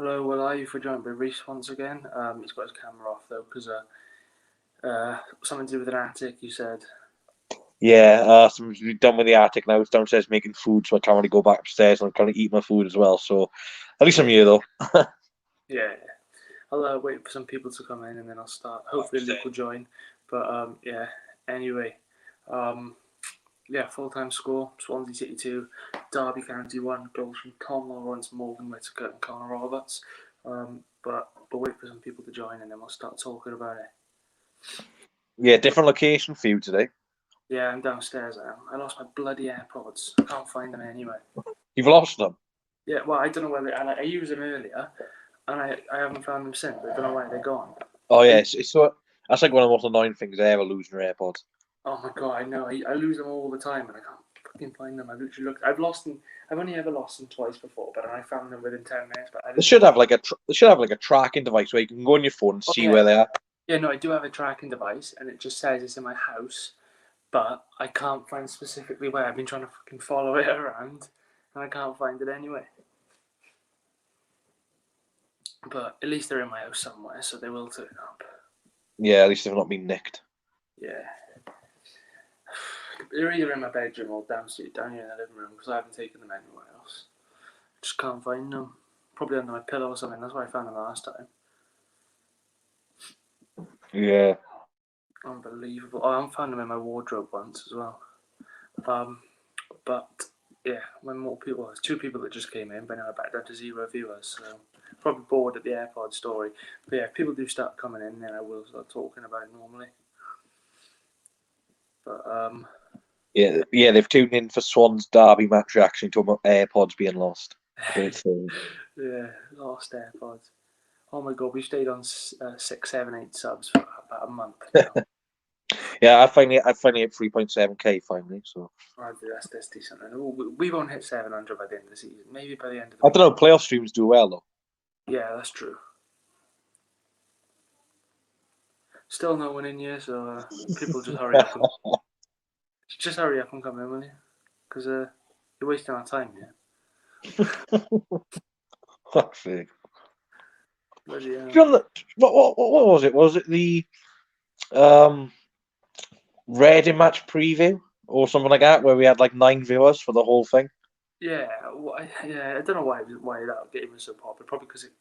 Hello, well, are you for joined by Reese once again? He's got his camera off though, because something to do with an attic. You said. Yeah, we're done with the attic now. It's downstairs making food, so I can't really go back upstairs and I'm trying to eat my food as well. So at least I'm Yeah, here though. yeah. I'll wait for some people to come in and then I'll start. Hopefully, Luke will join. But yeah. Anyway, um, yeah. Full-time score: Swansea City 2, Derby County 1. Goals from Tom Lawrence, Morgan Whittaker, and Connor Roberts. But wait for some people to join and then we'll start talking about it. Yeah, different location for you today. Yeah, I'm downstairs now. I lost my bloody AirPods. I can't find them anywhere. You've lost them. Yeah, well, I don't know whether I used them earlier, and I haven't found them since. I don't know why they're gone. Oh yeah, it's so that's like one of the most annoying things ever, losing your AirPods. Oh my god, I know. I lose them all the time, and I can't fucking find them. I've literally looked. I've lost them. I've only ever lost them twice before, but I found them within 10 minutes. But I They didn't should know. have like they should have like a tracking device where you can go on your phone and Oh see yeah, where they are. yeah. No, I do have a tracking device, and it just says it's in my house, but I can't find specifically where. I've been trying to fucking follow it around, and I can't find it anyway. But at least they're in my house somewhere, so they will turn up. Yeah, at least they've not been nicked. Yeah. They're either in my bedroom or downstairs, down here in the living room, because I haven't taken them anywhere else. Just can't find them. Probably under my pillow or something. That's where I found them last time. Yeah. Unbelievable. Oh, I found them in my wardrobe once as well. Um, but yeah, when more people, there's two people that just came in, but now we're back down to 0 viewers. So probably bored at the AirPod story. But yeah, if people do start coming in, then I will start talking about it normally. But Yeah, they've tuned in for Swans Derby match reaction to AirPods being lost. Great thing. yeah, lost AirPods. Oh my god, we've stayed on 6, 7, 8 subs for about a month now. Yeah, I finally hit 3.7K finally. So Oh, that's decent. And we won't hit 700 by the end of the season. Maybe by the end of the I week. don't know. Playoff streams do well though. Yeah, that's true. Still no one in here, so people just hurry up and come in, will you? Because you're wasting our time here. Fuck's sake. Bloody What was it? Was it the um Reading match preview or something like that, where we had like 9 viewers for the whole thing? yeah, yeah. I don't know why that game was so popular. Probably because it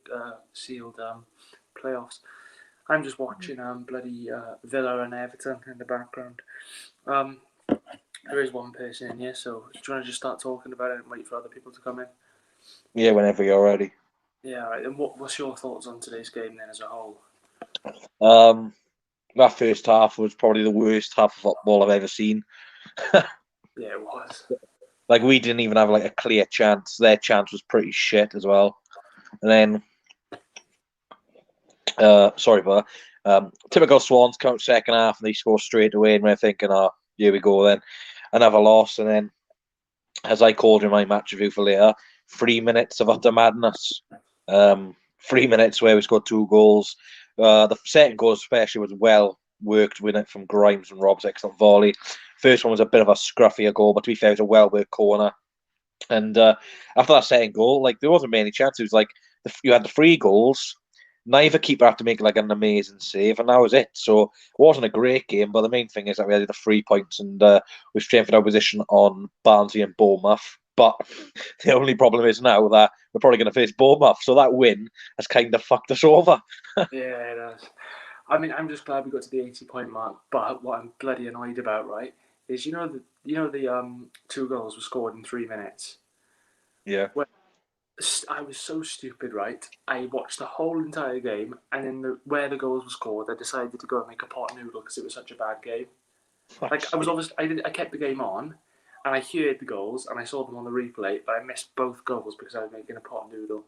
sealed playoffs. I'm just watching bloody Villa and Everton in the background. Um, there is one person in here, so do you want to just start talking about it and wait for other people to come in? Yeah, whenever you're ready. Yeah, right. And what's your thoughts on today's game then as a whole? Um, that first half was probably the worst half of football I've ever seen. Yeah, it was. Like we didn't even have like a clear chance. Their chance was pretty shit as well. And then, sorry, but typical Swans come out second half and they score straight away, and we're thinking, oh, here we go then, another loss. And then, as I called in my match review for later, 3 minutes of utter madness. 3 minutes where we scored 2 goals. The second goal especially was well worked with it from Grimes and Rob's excellent volley. First one was a bit of a scruffier goal, but to be fair, it was a well worked corner. And after that second goal, like there wasn't many chances. It was like you had the 3 goals. Neither keeper had to make like an amazing save, and that was it. So it wasn't a great game, but the main thing is that we had the 3 points and we strengthened our position on Barnsley and Bournemouth. But the only problem is now that we're probably going to face Bournemouth, so that win has kind of fucked us over. Yeah, it does. I mean, I'm just glad we got to the 80-point mark. But what I'm bloody annoyed about, right, is the 2 goals were scored in 3 minutes. Yeah. Well, I was so stupid, right? I watched the whole entire game, and where the goals were scored, I decided to go and make a pot noodle because it was such a bad game. Like I was obviously, I kept the game on, and I heard the goals and I saw them on the replay, but I missed both goals because I was making a pot noodle.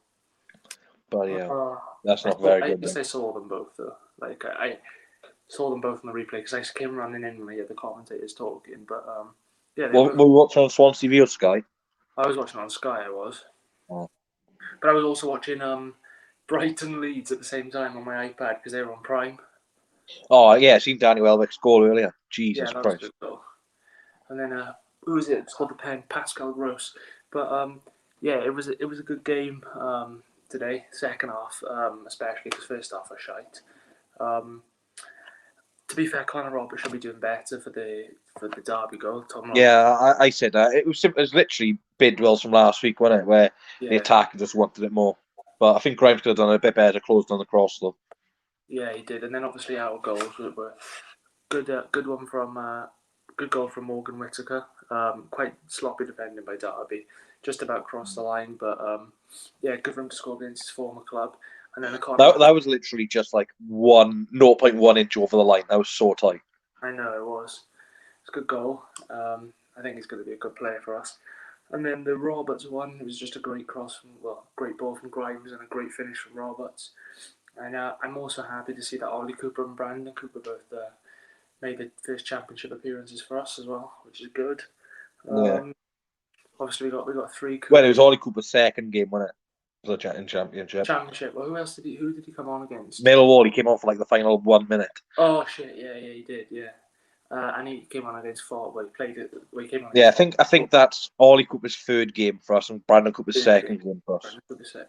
But yeah, that's not very At good. least I saw them both though. Like I saw them both on the replay because I came running in when I heard the commentators talking. But yeah, they Well, both. we watched on Swansea TV or Sky. I was watching on Sky. I was, Oh. but I was also watching Brighton Leeds at the same time on my iPad because they were on Prime. Oh yeah, I seen Danny Welbeck's goal earlier. Yeah, Jesus that was a Christ. good goal. And then who was it? It's called the pen Pascal Gross. But yeah, it was a good game. today. Second half, especially because first half was shite. To be fair, Connor Roberts should be doing better for the Derby goal. Yeah, I said that. It was literally Bidwell's from last week, wasn't it? Where the attacker just wanted it more. But I think Grimes could have done it a bit better, closed on the cross though. Yeah, he did. And then obviously our goals were good one from good goal from Morgan Whittaker. Quite sloppy defending by Derby, just about crossed the line. But yeah, good for him to score against his former club. And then that was literally just like 0.1 inch over the line. That was so tight. I know it was. It's a good goal. I think he's going to be a good player for us. And then the Roberts one, it was just a great great ball from Grimes and a great finish from Roberts. And I'm also happy to see that Ollie Cooper and Brandon Cooper both made the first championship appearances for us as well, which is good. Obviously, we got 3 Coopers. Well, it was Ollie Cooper's second game, wasn't it? In championship. Well, who did he come on against? Millwall. He came on for like the final 1 minute. Oh shit! Yeah, he did. Yeah, and he came on against Fort. Well, he played it. Well, he came on. Yeah, I think that's Ollie Cooper's third game for us, and Brandon Cooper's second game for us.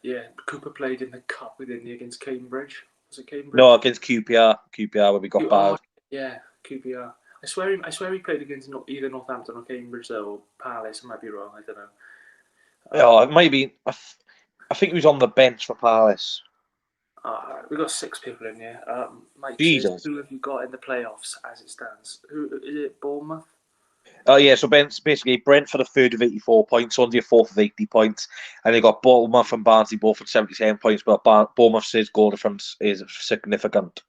Yeah, Cooper played in the cup, didn't he, against Cambridge? Was it Cambridge? No, against QPR. QPR, where we got bad. Yeah, QPR. I swear he played against either Northampton or Cambridge though, or Palace. I might be wrong. I don't know. Yeah, it might be. I think he was on the bench for Palace. We've got 6 people in here. Mike, Jesus. Who have you got in the playoffs as it stands? Who is it? Bournemouth? Yeah, so basically Brentford are third with 84 points, Swansea are fourth with 80 points, and they got Bournemouth and Barnsley both at 77 points, but Bournemouth's goal difference is significant.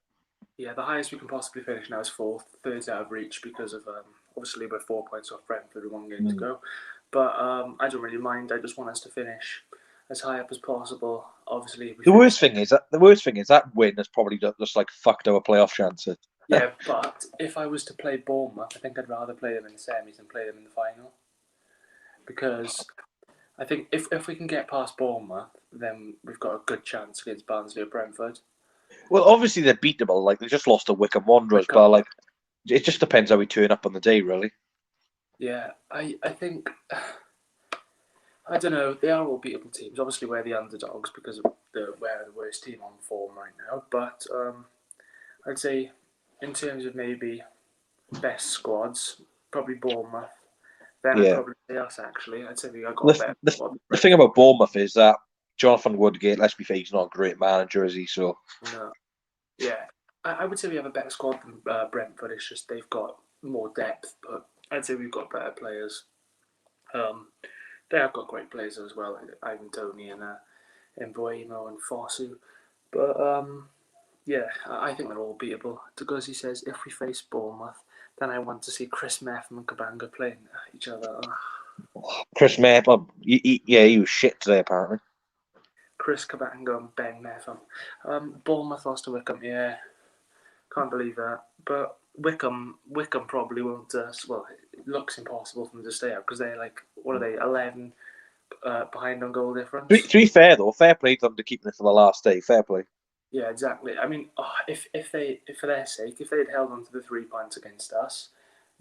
Yeah, the highest we can possibly finish now is 4th, 3rd out of reach because of obviously we're 4 points off Brentford with 1 game to go. But I don't really mind. I just want us to finish as high up as possible. Obviously, the worst thing is that win has probably just like fucked our playoff chances. Yeah, but if I was to play Bournemouth, I think I'd rather play them in the semis than play them in the final. Because I think if we can get past Bournemouth, then we've got a good chance against Barnsley or Brentford. Well, obviously they're beatable. Like they just lost to Wycombe Wanderers, but like it just depends how we turn up on the day, really. Yeah, I think I don't know. They are all beatable teams. Obviously, we're the underdogs because we're the worst team on form right now. But I'd say in terms of maybe best squads, probably Bournemouth. Then I'd probably say us, actually. I'd say we got a better squad. The thing about Bournemouth is that Jonathan Woodgate, let's be fair, he's not a great manager, is he? So no. Yeah. I would say we have a better squad than Brentford. It's just they've got more depth, but I'd say we've got better players. They have got great players as well, like Ivan Toney and Mbuemo and Fosu. But yeah, I think they're all beatable. Because he says, if we face Bournemouth, then I want to see Chris Metham and Kabanga playing each other. Chris Metham, he was shit today apparently. Chris Kabanga and Ben Metham. Bournemouth lost to Wycombe, yeah. Can't believe that. But Wycombe probably won't. Well, it looks impossible for them to stay out because they're like, what are they, 11 behind on goal difference? To be fair though, fair play to them to keep it for the last day. Fair play. Yeah, exactly. I mean, if for their sake, if they had held on to the 3 points against us,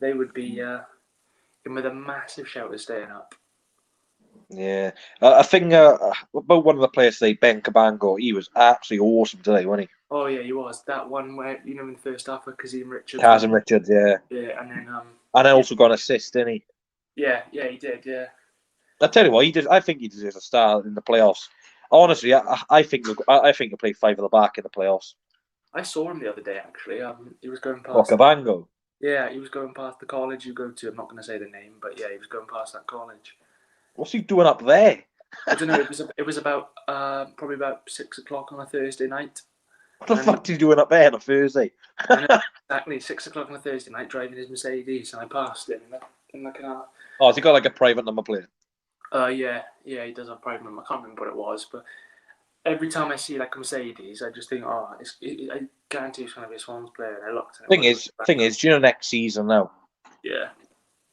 they would be in with a massive shout of staying up. Yeah, I think about one of the players today, Ben Cabango, he was absolutely awesome today, wasn't he? Oh yeah, he was. That one where in the first half with Kazim Richards. Yeah. Yeah, and then and also got an assist, didn't he? Yeah, he did. Yeah. I tell you what, I think he deserves a star in the playoffs. Honestly, I think he'll play 5 at the back in the playoffs. I saw him the other day actually. He was going past. Cabango. Yeah, he was going past the college you go to. I'm not going to say the name, but yeah, he was going past that college. What's he doing up there? I don't know. It was about probably about 6 o'clock on a Thursday night. What the fuck is he doing up there on a Thursday? I know, exactly, 6 o'clock on a Thursday night, driving his Mercedes, and I passed him in the canal. Oh, has he got like a private number plate? Yeah, he does have a private number. I can't remember what it was, but every time I see like a Mercedes, I just think, I guarantee it's going to be a Swans player. And I looked. Thing is, do you know next season now? Yeah.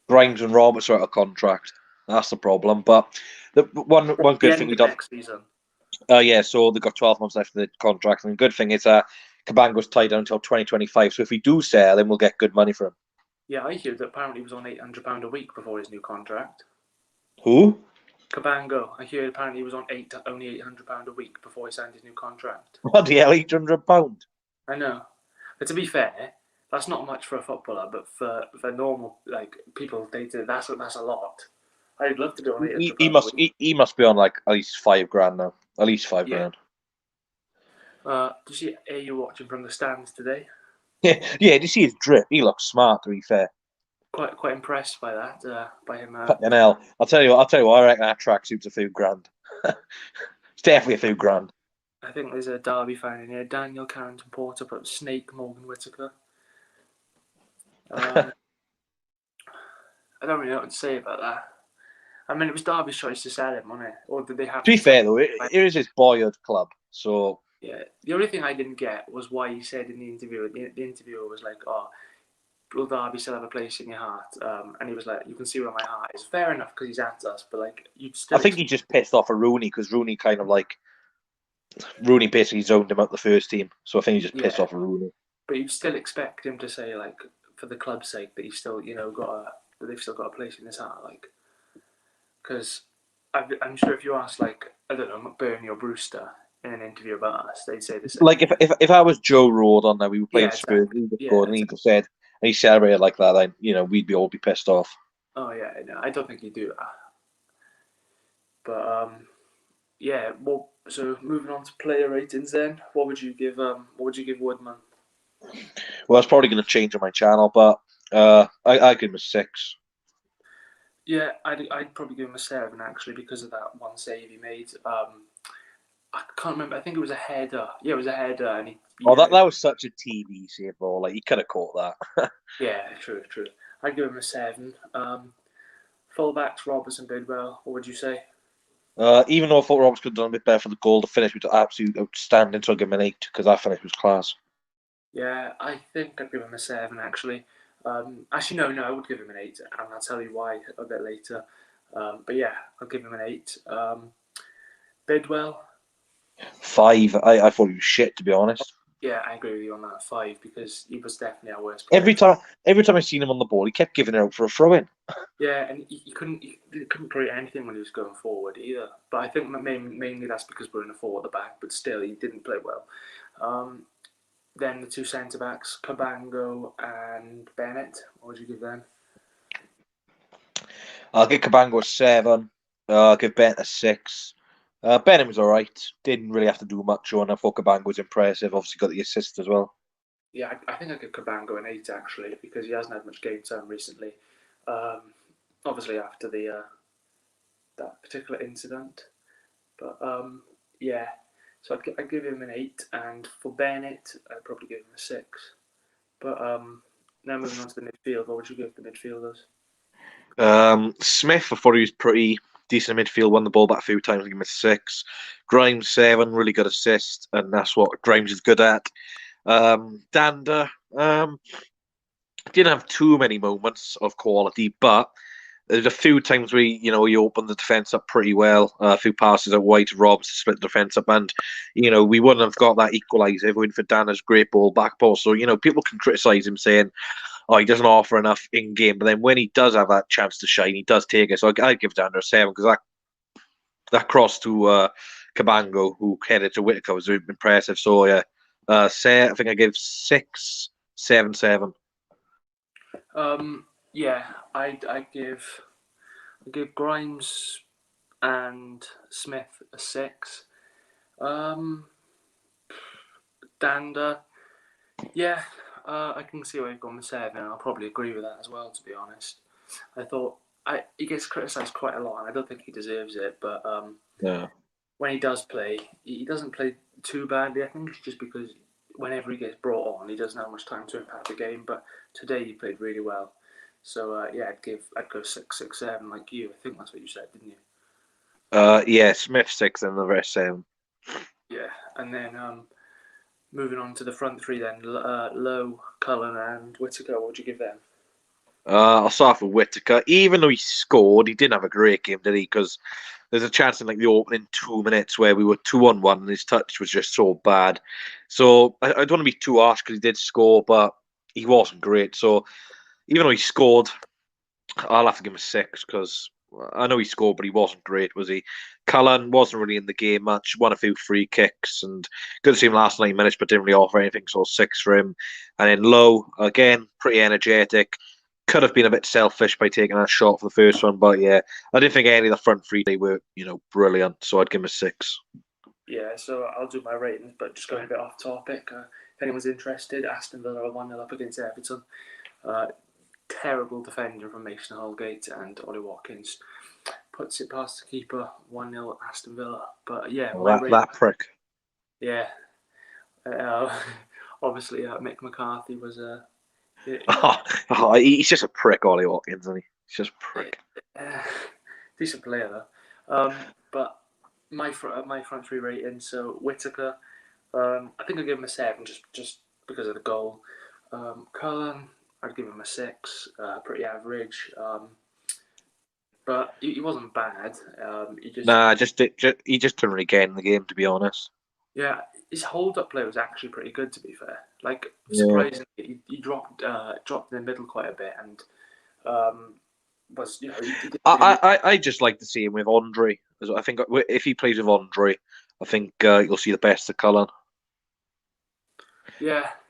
Grimes and Roberts are out of contract. That's the problem. But the one good thing we done next season. Yeah, so they've got 12 months left of the contract, and the good thing is Cabango's tied down until 2025. So if we do sell, then we'll get good money for him. Yeah, I hear that apparently he was on £800 a week before his new contract. Who? Cabango, I heard apparently he was on only £800 a week before he signed his new contract. Bloody hell, £800. I know. But to be fair, that's not much for a footballer, but for normal like people, that's a lot. I'd love to be on He, £800 he a must week. he must be on like at least 5 grand now. At least five Yeah. grand. Did you see AU watching from the stands today? Yeah, yeah. Did you see his drip? He looks smart. To be fair, Quite impressed by that. By him. fucking hell. I'll tell you what. I reckon that tracksuit's a few grand. It's definitely a few grand. I think there's a Derby fan in here. Daniel Carrington Porter put Snake Morgan Whittaker. I don't really know what to say about that. I mean, it was Derby's choice to sell him, wasn't it? Or did they have To be to sell fair him? though, it is his boyhood club, so Yeah. The only thing I didn't get was why he said in the interview. The interviewer was like, "Oh, will Derby still have a place in your heart?" And he was like, "You can see where my heart is." Fair enough, because he's at us, but like, you'd I still. think he's just pissed off at Rooney because Rooney kind of like Rooney basically zoned him out the first team, so I think he's just pissed Yeah, off at Rooney. but you'd still expect him to say like, for the club's sake, that he's still, that they've still got a place in his heart, like, because I'm sure if you ask like, I don't know, McBurney or Brewster in an interview about us, they'd say the same. Like if I was Joe Rodon now, we were playing Yeah, Spurs, exactly. he just Yeah, scored and he just said and he celebrated like that, then we'd be all be pissed off. Oh yeah, no, I don't think he'd do that. But yeah. Well, so moving on to player ratings, then, what would you give? What would you give Woodman? Well, it's probably going to change on my channel, but I give him a 6. Yeah, I'd probably give him a 7 actually, because of that one save he made. I can't remember. I think it was a header. Yeah, it was a header, and Oh, that was such a TV save, ball. Like he could have caught that. Yeah, true. I'd give him a 7. Fullbacks Robertson, Bidwell. What would you say? Even though I thought Roberts could have done a bit better for the goal, the finish was absolutely outstanding, so I'll give him an 8 because that finish was class. Yeah, I think I'd give him a 7 actually. Actually, no, I would give him an 8, and I'll tell you why a bit later. But yeah, I'll give him an 8. Bidwell. 5. I thought he was shit, to be honest. Yeah, I agree with you on that, 5, because he was definitely our worst player. Every time I seen him on the ball, he kept giving it out for a throw in. Yeah, and he couldn't create anything when he was going forward either. But I think mainly that's because we're in a 4 at the back. But still, he didn't play well. Then the two centre backs, Cabango and Bennett. What would you give them? I'll give Cabango a 7. I'll give Bennett a 6. Bennett was all right. Didn't really have to do much on. I thought Cabango was impressive. Obviously got the assist as well. Yeah, I think I'd give Cabango an 8 actually, because he hasn't had much game time recently. Obviously after the that particular incident, but yeah. So I'd give him an 8, and for Bennett, I'd probably give him a 6. But now moving on to the midfield, what would you give the midfielders? Smith, I thought he was pretty decent in midfield. Won the ball back a few times. I'll give him a 6. Grimes 7, really good assist, and that's what Grimes is good at. Dander didn't have too many moments of quality, but there's a few times where he opened the defence up pretty well. A few passes out wide to Robs to split the defence up, and we wouldn't have got that equaliser if it weren't for Danner's great ball back post. So people can criticise him saying, "Oh, he doesn't offer enough in game," but then when he does have that chance to shine, he does take it. So I'd give Danner a 7 because that cross to Cabango, who headed to Whittaker, was impressive. So yeah, I think I give 6, 7, 7. Yeah, I give Grimes and Smith a 6. Dander, yeah, I can see where you've gone with 7, and I'll probably agree with that as well. To be honest, I thought he gets criticised quite a lot, and I don't think he deserves it. But Yeah. when he does play, he doesn't play too badly. I think it's just because whenever he gets brought on, he doesn't have much time to impact the game. But today he played really well. So yeah, I'd go 6, 6, 7 like you. I think that's what you said, didn't you? Yeah, Smith 6 and the rest 7. Yeah, and then moving on to the front three, then Lowe, Cullen, and Whittaker. What would you give them? I'll start off with Whittaker. Even though he scored, he didn't have a great game, did he? Because there's a chance in like the opening 2 minutes where we were 2-on-1 and his touch was just so bad. So I don't want to be too harsh because he did score, but he wasn't great. So even though he scored, I'll have to give him a 6 because I know he scored, but he wasn't great, was he? Cullen wasn't really in the game much. Won a few free kicks, and good to see him last 9 minutes, but didn't really offer anything. So 6 for him. And then Lowe again, pretty energetic. Could have been a bit selfish by taking that shot for the first one, but yeah, I didn't think any of the front three they were brilliant. So I'd give him a 6. Yeah, so I'll do my ratings, but just going a bit off topic. If anyone's interested, Aston Villa are 1-0 up against Everton. Terrible defender from Mason Holgate, and Ollie Watkins puts it past the keeper. 1-0 Aston Villa. But yeah, That prick. Yeah. Obviously, Mick McCarthy was he's just a prick, Ollie Watkins, isn't he? He's just a prick. Decent player, but my front three rating. So Whittaker, I think I'll give him a 7 just because of the goal. Cullen, I'd give him a 6, pretty average. But he wasn't bad. He just he just didn't really get in the game, to be honest. Yeah, his hold-up play was actually pretty good, to be fair. Like, surprisingly, he dropped in the middle quite a bit, and was He did I just like to see him with Andre. I think if he plays with Andre, I think you'll see the best of Cullen.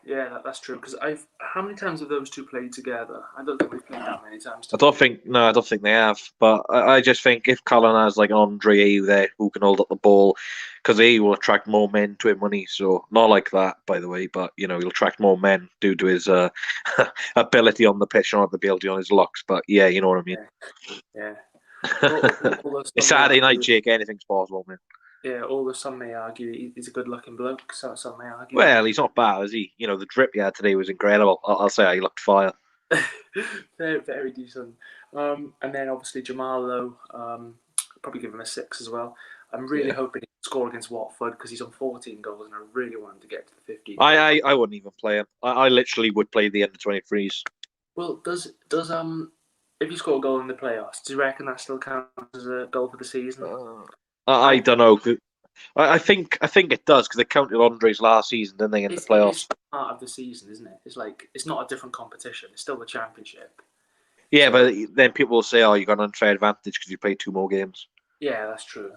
Yeah, that's true. Because how many times have those two played together? I don't think we've played that many times. I don't think they have. But I just think if Cullen has like an Andre there who can hold up the ball, because he will attract more men to him when he not like that, by the way. But he'll attract more men due to his ability on the pitch, not the ability on his looks. But yeah, you know what I mean. Yeah. It's Saturday night, Jake. Anything's possible, man. Yeah, although some may argue he's a good-looking bloke, so some may argue. Well, he's not bad, is he? The drip he had today was incredible. I'll say he looked fire. very, very decent. And then obviously Jamal, though, probably give him a 6 as well. I'm really hoping he can score against Watford because he's on 14 goals, and I really want him to get to the 15. I wouldn't even play him. I literally would play the under-23s. Well, does if you score a goal in the playoffs, do you reckon that still counts as a goal for the season? I don't know. I think it does because they counted Andre's last season, didn't they, in the playoffs? It's part of the season, isn't it? It's not a different competition. It's still the championship. Yeah, but then people will say, "Oh, you got an unfair advantage because you played 2 more games." Yeah, that's true.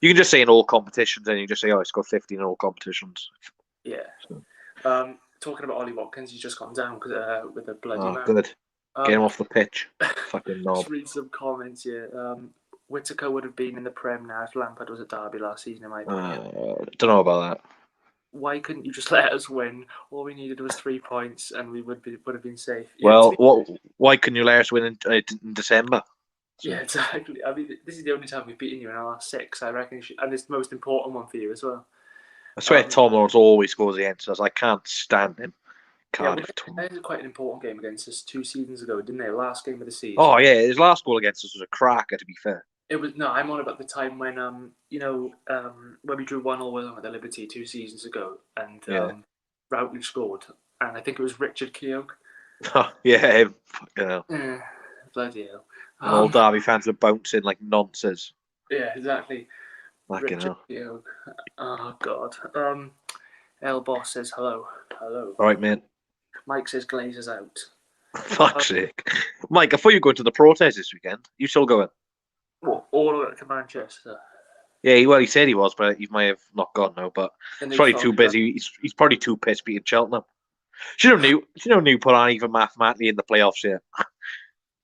You can just say in all competitions, and you just say, "Oh, it's got 15 in all competitions." Yeah. Talking about Ollie Watkins, he's just gone down with a bloody man. Good. Get him off the pitch. Fucking knob. Just read some comments here. Whittaker would have been in the Prem now if Lampard was at Derby last season, in my opinion. Don't know about that. Why couldn't you just let us win? All we needed was 3 points, and we would have been safe. Well, why couldn't you let us win in December? So. Yeah, exactly. I mean, this is the only time we've beaten you in our last 6, I reckon, and it's the most important one for you as well. I swear Tom Lawrence always scores against us. I can't stand him. They had quite an important game against us 2 seasons ago, didn't they? Last game of the season. Oh yeah, his last goal against us was a cracker. To be fair, it was. No, I'm on about the time when when we drew 1-1 with them at the Liberty 2 seasons ago, and Routledge scored, and I think it was Richard Keogh. Oh yeah, bloody hell! And all Derby fans were bouncing like nonsense. Yeah, exactly. Richard Keogh. Oh God. L Boss says hello. All right, man. Mike says Glazer's out. Fuck's sake. Mike, I thought you were going to the protest this weekend. You still going? What, all the way to Manchester? Yeah, he said he was, but he might have not gone now. But he's probably too busy. He's probably too pissed beating Cheltenham. New put on even mathematically in the playoffs here.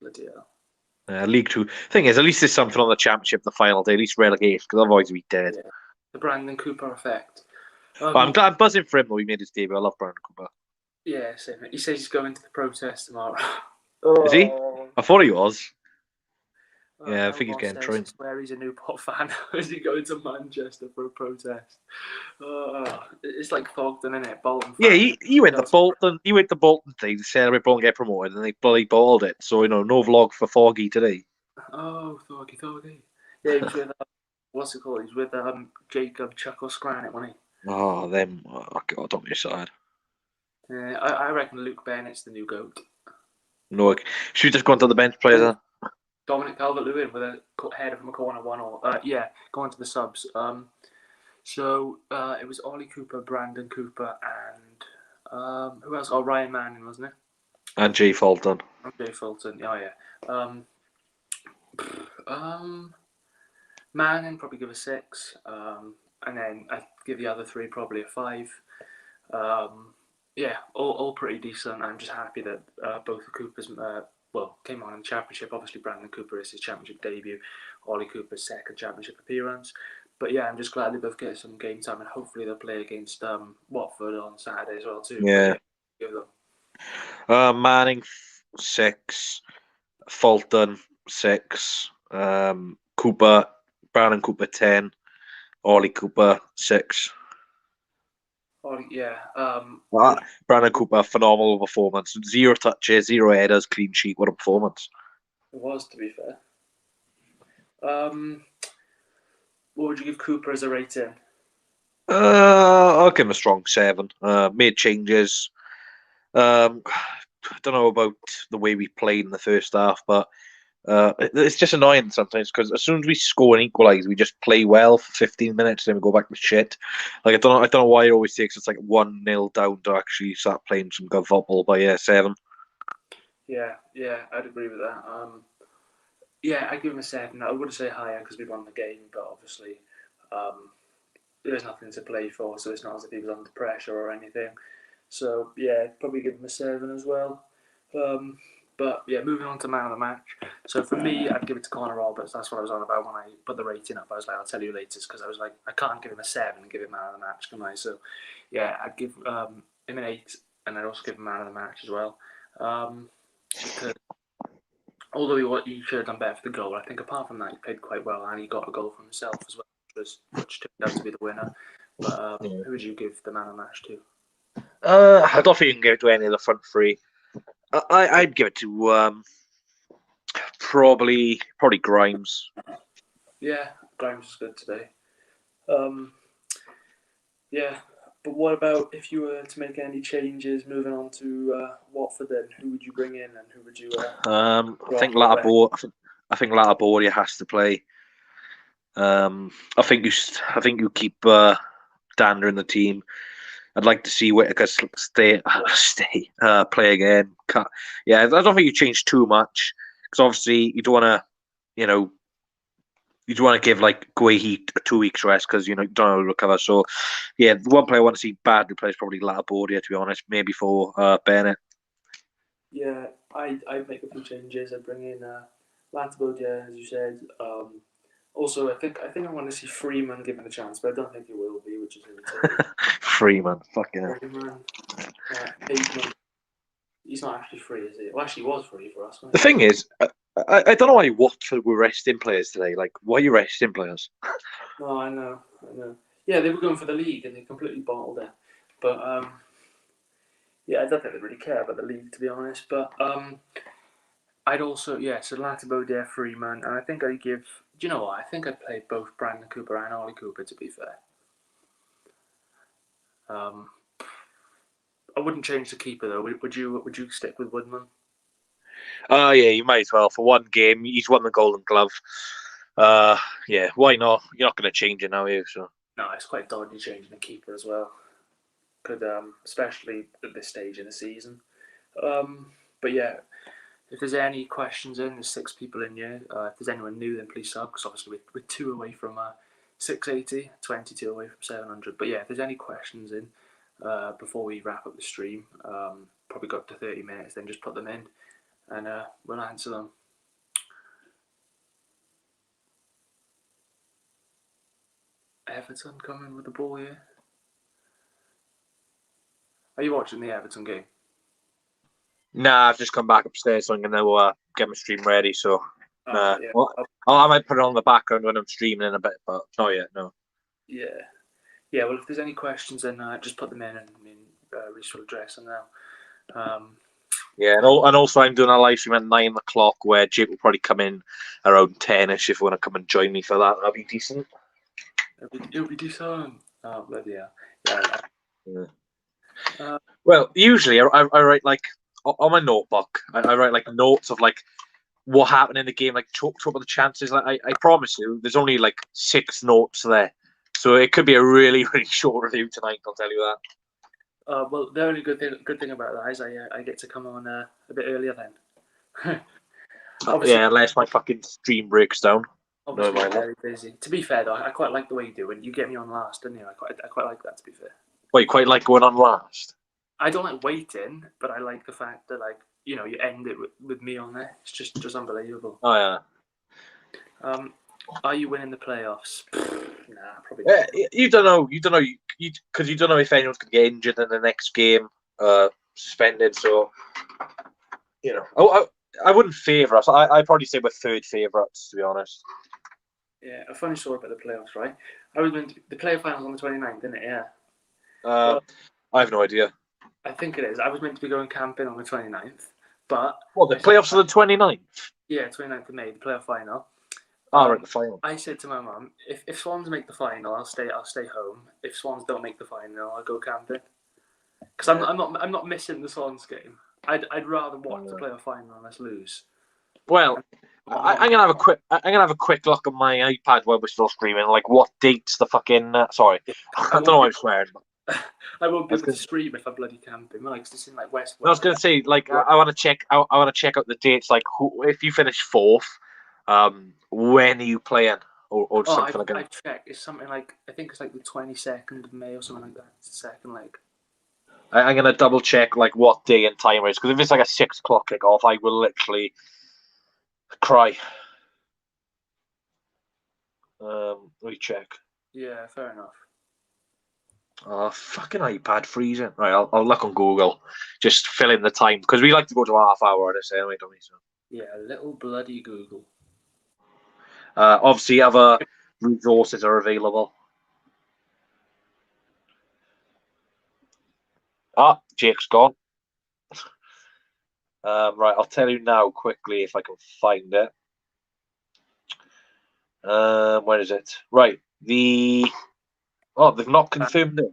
Bloody hell. League 2. Thing is, at least there's something on the Championship the final day. At least relegation, because otherwise we'd be dead. Yeah. The Brandon Cooper effect. I'm glad, buzzing for him though. He made his debut. I love Brandon Cooper. Yeah, same. He says he's going to the protest tomorrow. Is he? I thought he was. Yeah, I think he's getting trained. I swear he's a Newport fan. Is he going to Manchester for a protest? It's like Thogden, isn't it? Bolton. Yeah, he went to Bolton. He went to Bolton today to celebrate Bolton get promoted, and they bloody balled it. So no vlog for Foggy today. Oh, Foggy. Yeah, he was with what's it called? He's with Jacob Chuckle Scranett, wasn't he? Oh, them. Oh God, don't be sad. Yeah, I reckon Luke Bennett's the new GOAT. No, should we just go on to the bench players then? Dominic Calvert-Lewin with a header from a corner, 1-1. Going to the subs. So it was Ollie Cooper, Brandon Cooper, and who else? Oh, Ryan Manning, wasn't it? And Jay Fulton. Oh yeah. Manning probably give a 6, and then I'd give the other three probably a 5. Yeah, all pretty decent. I'm just happy that both the Coopers came on in the championship. Obviously, Brandon Cooper is his championship debut, Ollie Cooper's second championship appearance. But yeah, I'm just glad they both get some game time, and hopefully they'll play against Watford on Saturday as well too. Yeah. But yeah, give them. Manning 6, Fulton 6, Cooper, Brandon Cooper 10, Ollie Cooper 6. Yeah. Brandon Cooper, phenomenal performance. 0 touches, 0 headers, clean sheet. What a performance! It was, to be fair. What would you give Cooper as a rating? I'll give him a strong 7. Made changes. I don't know about the way we played in the first half, but it's just annoying sometimes because as soon as we score and equalise, we just play well for 15 minutes, then we go back to shit. Like I don't know why it always takes us like 1-0 down to actually start playing some good football. But yeah, 7. Yeah, I'd agree with that. Yeah, I'd give him a 7. I wouldn't say higher because we won the game, but obviously there's nothing to play for, so it's not as if he was under pressure or anything. So yeah, probably give him a 7 as well. But yeah, moving on to man of the match. So for me, I'd give it to Connor Roberts. That's what I was on about when I put the rating up. I was like, I'll tell you later, because I was like, I can't give him a 7 and give him man of the match, can I? So yeah, I'd give him an 8, and I'd also give him man of the match as well. Because although he should have done better for the goal, I think apart from that, he played quite well, and he got a goal for himself as well, which turned out to be the winner. But who would you give the man of the match to? I don't think you can give it to any of the front three. I'd give it to probably Grimes. Yeah, Grimes was good today. Yeah, but what about if you were to make any changes moving on to Watford? Then who would you bring in, and who would you? I think Lataboria has to play. I think you keep Dander in the team. I'd like to see Whittaker play again. I don't think you change too much because obviously you don't want to give like Guehi 2 weeks rest because you don't know to recover. So yeah, the one player I want to see badly play is probably Lataboria, to be honest. Maybe for Bennett. Yeah, I'd make a few changes. I'd bring in Latabodia, as you said. Also, I think I want to see Freeman given a chance, but I don't think he will be, which is irritating. Freeman, fucking hell. Freeman, Bateman. He's not actually free, is he? Well, actually, he was free for us. The thing is, I don't know why Watford were resting players today. Like, why are you resting players? No, I know. Yeah, they were going for the league and they completely bottled it. But yeah, I don't think they really care about the league, to be honest. But I'd also, so Latibo, Freeman, and I think I'd give. Do you know what? I think I'd play both Brandon Cooper and Ollie Cooper, to be fair. I wouldn't change the keeper though. Would you stick with Woodman? Yeah, you might as well. For one game, he's won the Golden Glove. Yeah, why not? You're not going to change it now, are you? So no, it's quite dodgy changing the keeper as well. Could especially at this stage in the season. But yeah, if there's any questions there's 6 people in here. If there's anyone new, then please sub, because obviously we're 2 away from 680, 22 away from 700. But yeah, if there's any questions in before we wrap up the stream, probably got up to 30 minutes, then just put them in and we'll answer them. Everton coming with the ball here. Are you watching the Everton game? Nah, I've just come back upstairs, so I'm going to get my stream ready. So Yeah. well, I might put it on the background when I'm streaming in a bit, but not yet, no. Yeah, well, if there's any questions, then just put them in and Reece will address them now. Yeah, and also I'm doing a live stream at 9 o'clock where Jake will probably come in around 10ish if you want to come and join me for that. That'll be decent. It'll be decent. Oh, bloody hell. Yeah. Well, usually I write like on my notebook. I write like notes of like what happened in the game, like talk about the chances. Like I promise you, there's only like 6 notes there, so it could be a really short review tonight. I'll tell you that. Well, the only good thing about that is I get to come on a bit earlier then. Obviously, Yeah, unless my fucking stream breaks down. obviously mind that. very busy. To be fair though, I quite like the way you do it. You get me on last, don't you? I quite like that. To be fair, Wait, quite like going on last. I don't like waiting, but I like the fact that you end it with me on there. It's just unbelievable. Oh yeah. Are you winning the playoffs? Nah, probably not. You don't know. Because you don't know if anyone's going to get injured in the next game, suspended. So, I wouldn't favour us. I'd probably say we're third favourites, to be honest. Yeah, a funny story about the playoffs, right? I was going to the playoff finals on the 29th, isn't it? Yeah. I have no idea. I think it is. I was meant to be going camping on the 29th, but What, the playoffs are the 29th? Yeah, 29th of May, the playoff final. Right, the final. I said to my mum, if Swans make the final, I'll stay home. If Swans don't make the final, I'll go camping. Because I'm not missing the Swans game. I'd rather watch the playoff final and us lose. Well, I'm gonna have a quick look at my iPad while we're still streaming. Like, what dates the fucking? Sorry, I don't know why I'm swearing. I won't be able to stream if I'm bloody camping. Like, it's in like West. I was gonna say, like, I want to check. I want to check out the dates. Like, if you finish fourth, when are you playing, or something like that? I've checked. It's something like I think it's like the 22nd of May or something like that. It's the second leg. I'm gonna double check like what day and time it is, because if it's like a 6 o'clock kickoff, I will literally cry. Let me check. Yeah, fair enough. Oh, fucking iPad freezing. Right, I'll look on Google. Just fill in the time, because we like to go to half hour on this anyway, don't we? So. Yeah, little bloody Google. Obviously, other resources are available. Jake's gone. Right, I'll tell you now quickly if I can find it. Where is it? Right, they've not confirmed it.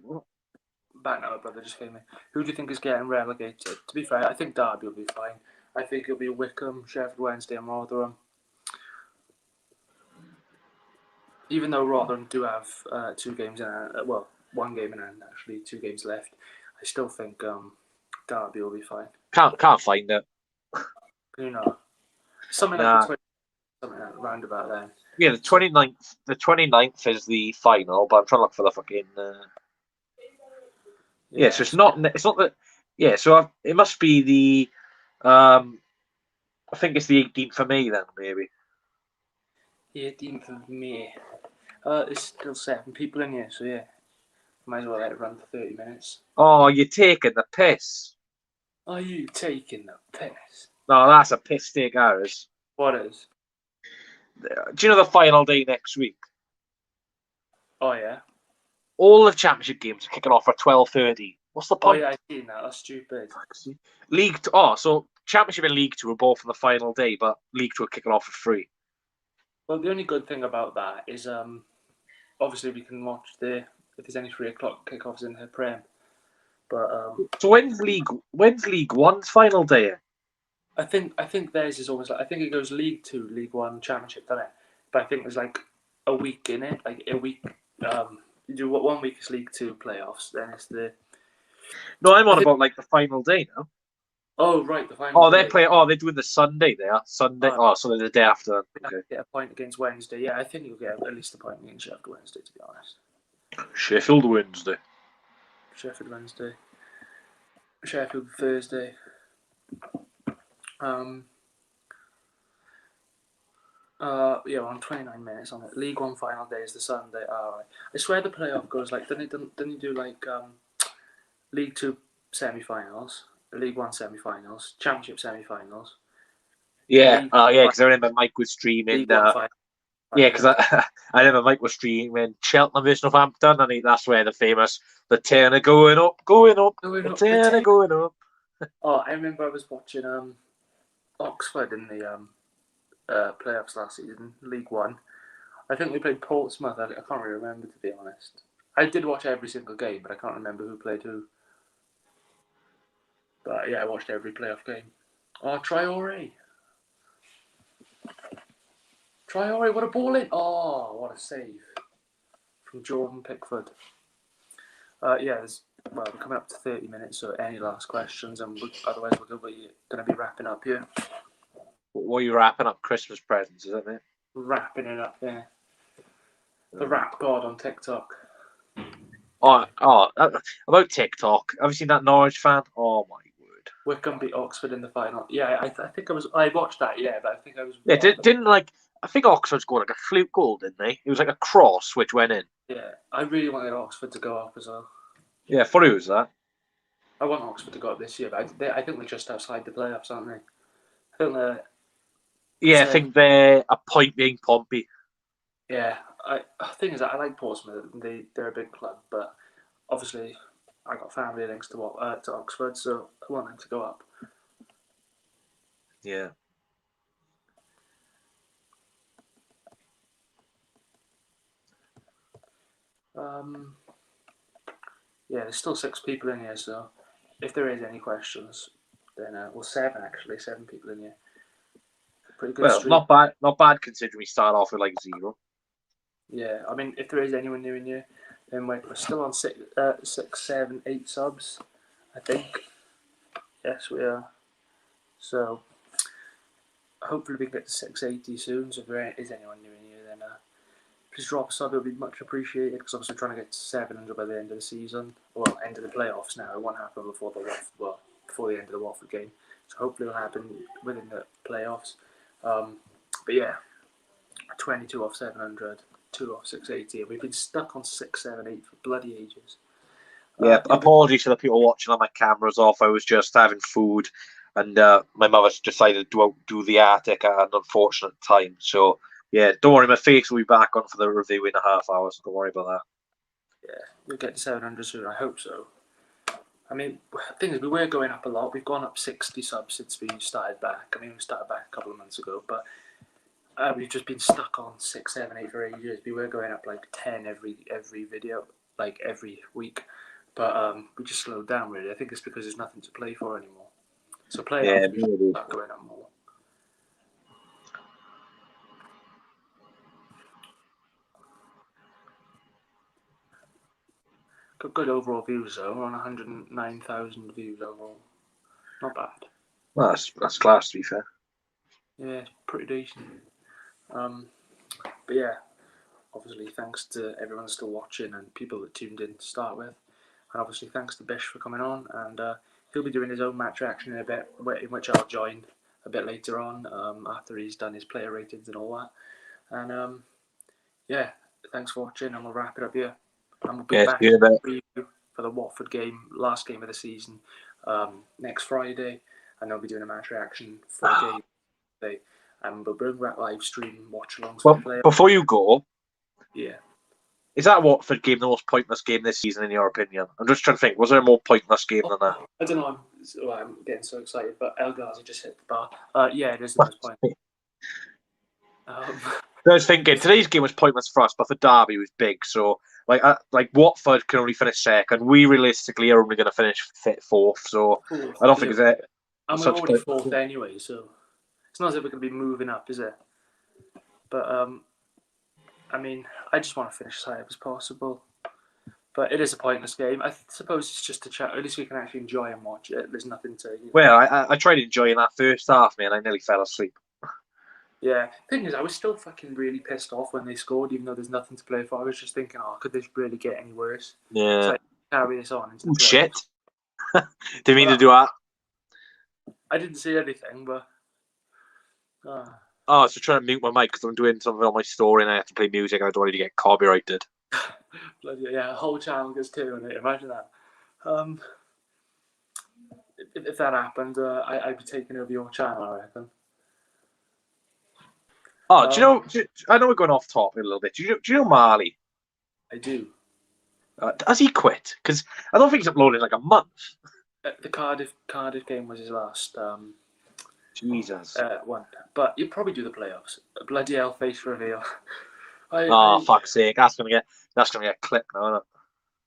Back now, brother, just came in. Who do you think is getting relegated? To be fair, I think Derby will be fine. I think it'll be Wickham, Sheffield Wednesday, and Rotherham. Even though Rotherham do have 2 games in hand, well, 1 game in hand actually, 2 games left, I still think Derby will be fine. Can't find it. You know, something like the 20, something like round about then. Yeah, the 29th. The 29th is the final, but I'm trying to look for the fucking. Yeah, so it's not. It's not that. Yeah, so it must be the. I think it's the 18th of May then, maybe. The 18th of May. There's still 7 people in here, so yeah, might as well let it run for 30 minutes. Oh, you're taking the piss. Are you taking the piss? No, that's a piss take, ours. What is? Do you know the final day next week? Oh yeah. All the championship games are kicking off at 12:30. What's the point? Oh yeah, I've seen that. That's stupid. League. So championship and League 2 are both on the final day, but League 2 are kicking off at 3. Well, the only good thing about that is obviously we can watch if there's any 3 o'clock kickoffs in the Prem. But so when's League 1's final day? I think theirs is almost like, I think it goes League 2, League 1, Championship, doesn't it? But I think there's like a week in it, like a week. You do 1 week is League 2 playoffs, then it's the. No, I'm on about like the final day now. Oh right, the final. Oh, they're doing the Sunday there. Sunday. So they're the day after. Okay. Get a point against Wednesday. Yeah, I think you'll get at least a point against Sheffield Wednesday, to be honest. Sheffield Wednesday. Sheffield Wednesday. Sheffield Thursday. Yeah, we're on 29 minutes on it. League 1 final day is the Sunday. Alright. I swear the playoff goes like, don't you do like League 2 semi-finals, League 1 semi-finals, Championship semi-finals? Yeah, because I remember Mike was streaming. Yeah, because I remember Mike was streaming Cheltenham vs Northampton, and that's where the famous "the tenor going up, the tenor going up." Oh, I remember I was watching Oxford in the playoffs last season, League 1. I think we played Portsmouth. I can't really remember, to be honest. I did watch every single game, but I can't remember who played who. But yeah, I watched every playoff game. Oh, Traore, what a ball in! Oh, what a save from Jordan Pickford. We're coming up to 30 minutes, so any last questions, and otherwise we're going to be wrapping up here. What are you wrapping up Christmas presents, isn't it? Wrapping it up, yeah. The rap god on TikTok. About TikTok. Have you seen that Norwich fan? Oh my word! Wycombe beat Oxford in the final. Yeah, I think I watched that. Yeah, but I think I was. Yeah, didn't like. I think Oxford scored like a fluke goal, didn't they? It was like a cross which went in. Yeah, I really wanted Oxford to go up as well. Yeah, for who was that? I want Oxford to go up this year, but I think they're just outside the playoffs, aren't they? I think they're. Yeah, I think they're a point being Pompey. Yeah, the thing is, I like Portsmouth. They're a big club, but obviously, I got family links to Oxford, so I want them to go up. Yeah. Yeah, there's still 6 people in here, so if there is any questions, then 7 people in here. Pretty good Well, streak. not bad considering we start off with like 0. Yeah, I mean, if there is anyone new in here, then we're still on 6, 7, 8 subs, I think. Yes, we are. So hopefully we can get to 680 soon. So if there is anyone new in here, then please drop a sub. It'll be much appreciated because obviously we're trying to get to 700 by the end of the season. Well, end of the playoffs now. It won't happen before the end of the Watford game. So hopefully it'll happen within the playoffs. But yeah, 22 off 700, 2 off 680. We've been stuck on 6, 7, 8 for bloody ages. Yeah, apologies to the people watching on my cameras off. I was just having food, and my mother's decided to do the attic at an unfortunate time. So yeah, don't worry, my face will be back on for the review in a half hour. So don't worry about that. Yeah, we'll get to 700 soon. I hope so. I mean, the thing is, we were going up a lot. We've gone up 60 subs since we started back. I mean, we started back a couple of months ago, but we've just been stuck on 6, 7, 8 for ages. We were going up like 10 every video, like every week, but we just slowed down really. I think it's because there's nothing to play for anymore. So playoffs, we should start going up more. Got good overall views though. We're on 109,000 views overall. Not bad. Well, that's class, to be fair. Yeah, pretty decent. But yeah, obviously thanks to everyone that's still watching and people that tuned in to start with. And obviously thanks to Bish for coming on, and he'll be doing his own match reaction in a bit, in which I'll join a bit later on after he's done his player ratings and all that. And yeah, thanks for watching, and we'll wrap it up here. And we'll be back for the Watford game, last game of the season, next Friday, and they'll be doing a match reaction for the game today. And we'll bring back live stream, watch alongs. Well, before you go, yeah. Is that Watford game the most pointless game this season, in your opinion? I'm just trying to think. Was there a more pointless game than that? I don't know. I'm getting so excited, but El Ghazi just hit the bar. Yeah, it is the most pointless. I was thinking today's game was pointless for us, but the derby was big. So, like Watford can only finish second. We realistically are only going to finish fourth. So, I don't think it's it. And we're already fourth anyway, so it's not as if we're going to be moving up, is it? But I mean, I just want to finish as high up as possible. But it is a pointless game. I suppose it's just a chat. At least we can actually enjoy and watch it. There's nothing to. Well, I tried enjoying that first half, man. I nearly fell asleep. Yeah. Thing is, I was still fucking really pissed off when they scored, even though there's nothing to play for. I was just thinking, could this really get any worse? Yeah. So I carry this on into the playoffs. Shit. Didn't mean to do that. I didn't see anything, but. I was trying to mute my mic because I'm doing something on my story and I have to play music and I don't want to get copyrighted. Bloody yeah, a whole channel gets 2 in it. Imagine that. If that happened, I'd be taking over your channel, I reckon. Oh, do you know? I know we're going off topic a little bit. Do you know Marley? I do. Has he quit? Because I don't think he's uploaded in like a month. The Cardiff game was his last. Jesus. One, but you'll probably do the playoffs. Bloody hell, face reveal. Fuck's sake! That's gonna get clipped now, isn't it?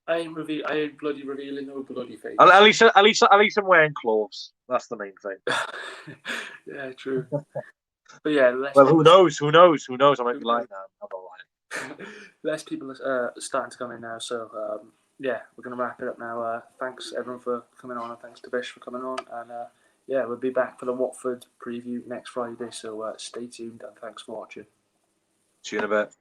I ain't bloody revealing no bloody face. At least I'm wearing clothes. That's the main thing. Yeah, true. But yeah, well, who knows? I might be lying now. I'm not lying. Less people are starting to come in now, so yeah, we're gonna wrap it up now. Thanks everyone for coming on, and thanks to Bish for coming on, and yeah, we'll be back for the Watford preview next Friday. So stay tuned and thanks for watching. See you in a bit.